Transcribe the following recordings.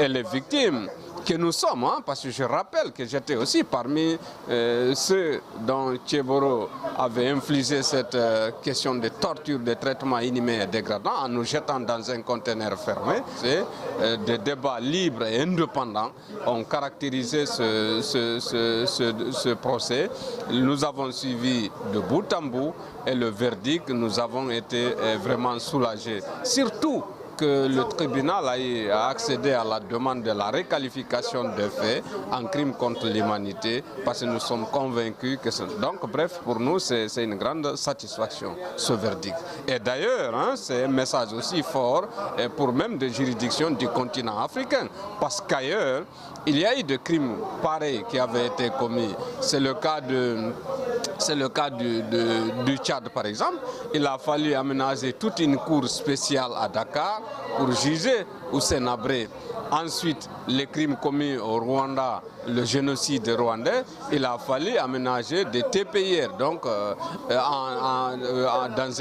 et les victimes que nous sommes, hein, parce que je rappelle que j'étais aussi parmi ceux dont Tchéboro avait infligé cette question de torture, de traitement inhumain et dégradant en nous jetant dans un conteneur fermé. Des débats libres et indépendants ont caractérisé ce procès. Nous avons suivi de bout en bout et le verdict, nous avons été vraiment soulagés. Surtout que le tribunal a accédé à la demande de la requalification des faits en crime contre l'humanité parce que nous sommes convaincus que c'est... Donc bref, pour nous, c'est une grande satisfaction, ce verdict. Et d'ailleurs, hein, c'est un message aussi fort pour même des juridictions du continent africain parce qu'ailleurs, il y a eu des crimes pareils qui avaient été commis. C'est le cas du Tchad, par exemple. Il a fallu aménager toute une cour spéciale à Dakar pour juger Hissène Habré. Ensuite, les crimes commis au Rwanda, le génocide rwandais, il a fallu aménager des TPIR, donc dans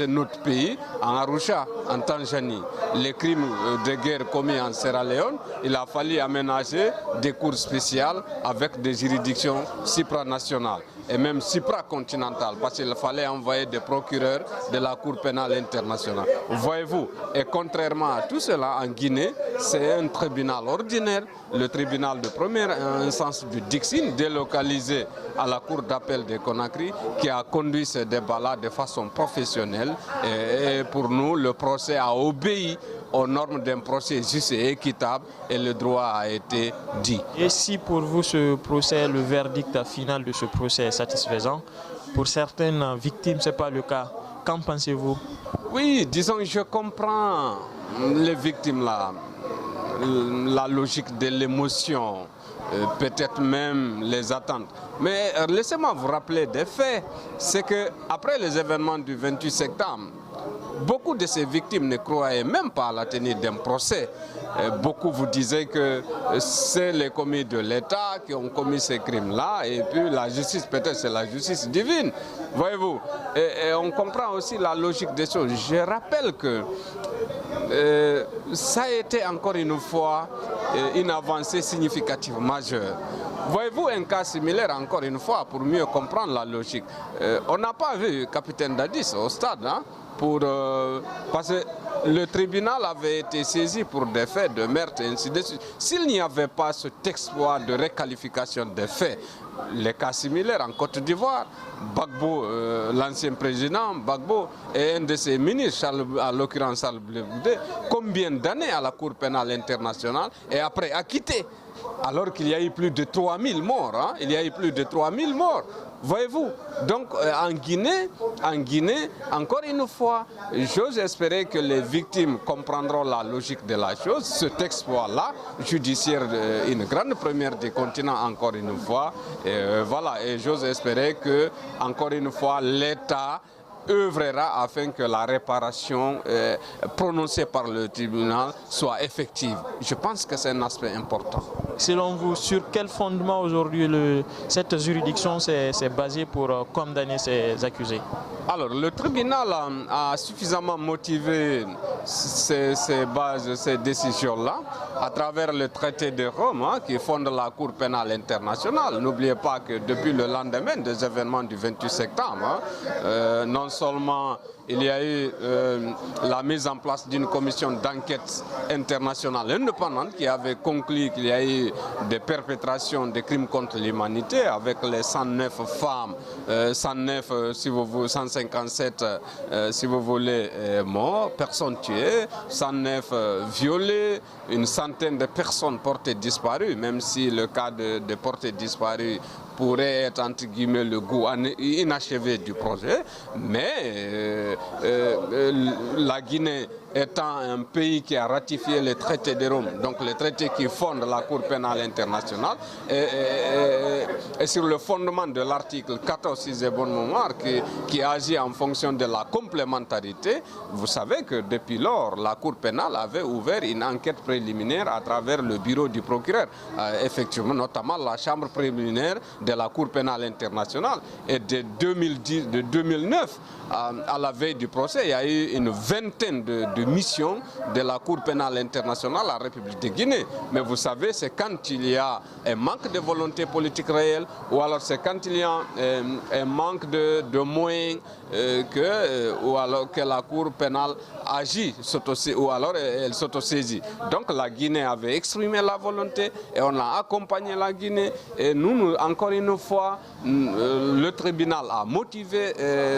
un autre pays, en Arusha, en Tanzanie. Les crimes de guerre commis en Sierra Leone, il a fallu aménager des cours spéciales avec des juridictions supranationales et même supracontinentales, parce qu'il fallait envoyer des procureurs de la Cour pénale internationale. Voyez-vous, et contrairement à tout cela, en Guinée, c'est un tribunal ordinaire, le tribunal de première instance du Dixine, délocalisé à la Cour d'appel de Conakry, qui a conduit ce débat-là de façon professionnelle. Et pour nous, le procès a obéi aux normes d'un procès juste et équitable et le droit a été dit. Et si pour vous ce procès, le verdict final de ce procès est satisfaisant, pour certaines victimes ce n'est pas le cas, qu'en pensez-vous? Oui, disons, je comprends les victimes là, la logique de l'émotion, peut-être même les attentes. Mais laissez-moi vous rappeler des faits. C'est qu'après les événements du 28 septembre, beaucoup de ces victimes ne croyaient même pas à la tenue d'un procès. Beaucoup vous disaient que c'est les commis de l'État qui ont commis ces crimes-là et puis la justice, peut-être c'est la justice divine, voyez-vous. Et on comprend aussi la logique des choses. Je rappelle que ça a été encore une fois une avancée significative majeure. Voyez-vous un cas similaire encore une fois pour mieux comprendre la logique. On n'a pas vu capitaine Dadis au stade, hein, parce que le tribunal avait été saisi pour des faits de meurtre et ainsi de suite. S'il n'y avait pas ce exploit de réqualification des faits, les cas similaires en Côte d'Ivoire, Gbagbo, l'ancien président Gbagbo et un de ses ministres, à l'occurrence Charles Blé Goudé, combien d'années à la Cour pénale internationale et après acquitté, alors qu'il y a eu plus de 3000 morts, hein, il y a eu plus de 3000 morts. Voyez-vous, donc en Guinée, encore une fois, j'ose espérer que les victimes comprendront la logique de la chose. Cet exploit-là, judiciaire, une grande première du continent, encore une fois. Et voilà, et j'ose espérer que, encore une fois, l'État œuvrera afin que la réparation prononcée par le tribunal soit effective. Je pense que c'est un aspect important. Selon vous, sur quel fondement aujourd'hui cette juridiction s'est basée pour condamner ces accusés? Alors, le tribunal a suffisamment motivé ces décisions-là à travers le traité de Rome, hein, qui fonde la Cour pénale internationale. N'oubliez pas que depuis le lendemain des événements du 28 septembre, hein, non seulement il y a eu la mise en place d'une commission d'enquête internationale indépendante qui avait conclu qu'il y a eu des perpétrations de crimes contre l'humanité avec les 109 femmes, 157 si vous voulez morts, personnes tuées, 109 violées, une centaine de personnes portées disparues, même si le cas de portées disparues pourrait être entre guillemets le goût inachevé du projet, mais la Guinée étant un pays qui a ratifié le traité de Rome, donc le traité qui fonde la Cour pénale internationale, et sur le fondement de l'article 14, si j'ai bonne mémoire, qui agit en fonction de la complémentarité, vous savez que depuis lors, la Cour pénale avait ouvert une enquête préliminaire à travers le bureau du procureur, effectivement, notamment la chambre préliminaire de la Cour pénale internationale. Et de 2009 à la veille du procès, il y a eu une vingtaine de de mission de la Cour pénale internationale à la République de Guinée. Mais vous savez, c'est quand il y a un manque de volonté politique réelle, ou alors c'est quand il y a un manque de moyens ou alors que la Cour pénale agit, ou alors elle s'autosaisit. Donc la Guinée avait exprimé la volonté et on a accompagné la Guinée. Et nous encore une fois, le tribunal a motivé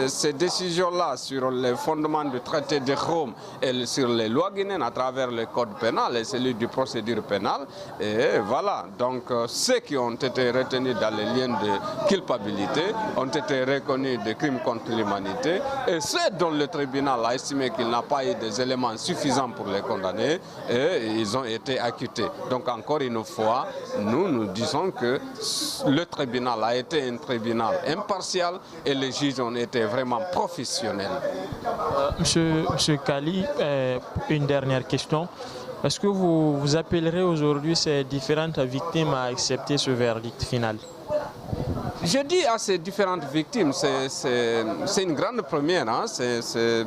ces décisions-là sur les fondements du traité de Rome et sur les lois guinéennes à travers le code pénal et celui du procédure pénale. Et voilà, donc ceux qui ont été retenus dans les liens de culpabilité ont été reconnus de crimes contre l'humanité, et ceux dont le tribunal a estimé qu'il n'a pas eu des éléments suffisants pour les condamner, et ils ont été acquittés. Donc encore une fois, nous disons que le tribunal a été un tribunal impartial et les juges ont été vraiment professionnels. Monsieur Kali, une dernière question. Est-ce que vous appellerez aujourd'hui ces différentes victimes à accepter ce verdict final? Je dis à ces différentes victimes, c'est une grande première, hein? C'est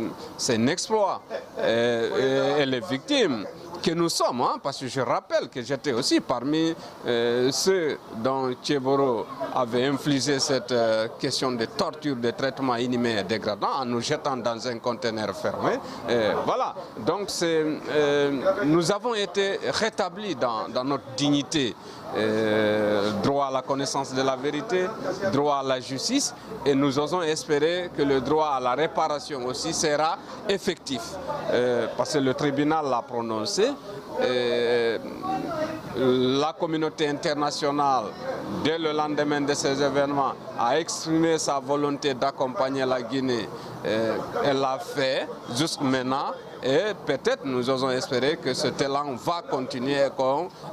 un exploit. Et les victimes que nous sommes, hein, parce que je rappelle que j'étais aussi parmi ceux dont Tchéboro avait infligé cette question de torture, de traitement inhumain et dégradant en nous jetant dans un conteneur fermé. Voilà, donc nous avons été rétablis dans notre dignité. Droit à la connaissance de la vérité, droit à la justice, et nous osons espérer que le droit à la réparation aussi sera effectif, parce que le tribunal l'a prononcé. La communauté internationale, dès le lendemain de ces événements, a exprimé sa volonté d'accompagner la Guinée. Elle l'a fait jusqu'à maintenant. Et peut-être nous osons espérer que cet élan va continuer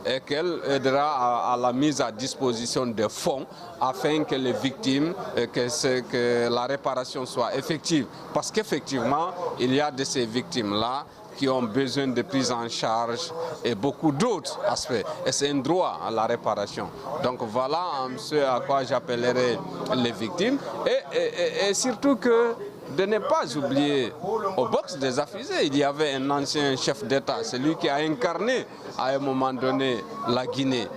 et qu'elle aidera à la mise à disposition des fonds afin que les victimes, que la réparation soit effective. Parce qu'effectivement, il y a de ces victimes-là qui ont besoin de prise en charge et beaucoup d'autres aspects. Et c'est un droit à la réparation. Donc voilà ce à quoi j'appellerai les victimes. Et surtout que de ne pas oublier, au box des accusés, il y avait un ancien chef d'État, celui qui a incarné à un moment donné la Guinée.